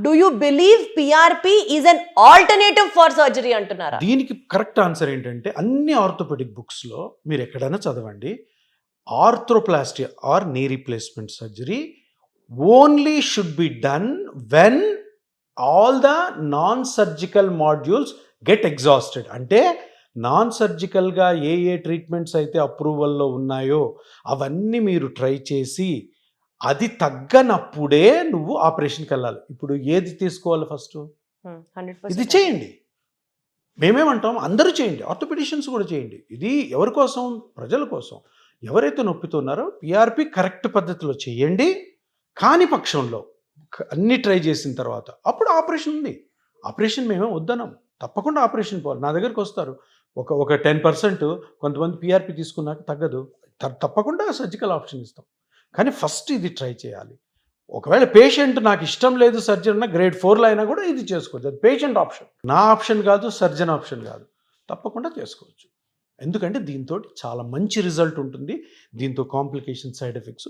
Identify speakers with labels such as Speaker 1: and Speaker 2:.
Speaker 1: Do you believe PRP is an alternative for surgery అంటున్నారా?
Speaker 2: దీనికి correct answer ఏంటంటే అన్ని ఆర్థోపెడిక్ బుక్స్లో మీరు ఎక్కడైనా చదవండి, arthroplasty or knee replacement surgery only should be done when all the non surgical modules get exhausted. అంటే non సర్జికల్గా ఏ ట్రీట్మెంట్స్ అయితే అప్రూవల్లో ఉన్నాయో అవన్నీ మీరు ట్రై చేసి అది తగ్గనప్పుడే నువ్వు ఆపరేషన్కి వెళ్ళాలి. ఇప్పుడు ఏది తీసుకోవాలి ఫస్ట్?
Speaker 1: 100%
Speaker 2: ఇది చేయండి. మేమేమంటాం, అందరూ చేయండి, ఆర్థోపెడిషియన్స్ కూడా చేయండి. ఇది ఎవరి కోసం? ప్రజల కోసం. ఎవరైతే నొప్పితున్నారో పిఆర్పి కరెక్ట్ పద్ధతిలో చేయండి. కాని పక్షంలో అన్ని ట్రై చేసిన తర్వాత అప్పుడు ఆపరేషన్ ఉంది. ఆపరేషన్ మేమే వద్దనం, తప్పకుండా ఆపరేషన్ పోవాలి. నా దగ్గరికి వస్తారు ఒక 10% కొంతమంది పిఆర్పి తీసుకున్నాక తగ్గదు, తప్పకుండా సర్జికల్ ఆప్షన్ ఇస్తాం. కానీ ఫస్ట్ ఇది ట్రై చేయాలి. ఒకవేళ పేషెంట్ నాకు ఇష్టం లేదు సర్జరీ అన్న గ్రేడ్ 4లో అయినా కూడా ఇది చేసుకోవచ్చు. అది పేషెంట్ ఆప్షన్, నా ఆప్షన్ కాదు, సర్జన్ ఆప్షన్ కాదు. తప్పకుండా చేసుకోవచ్చు. ఎందుకంటే దీంతో చాలా మంచి రిజల్ట్ ఉంటుంది. దీంతో కాంప్లికేషన్, సైడ్ ఎఫెక్ట్స్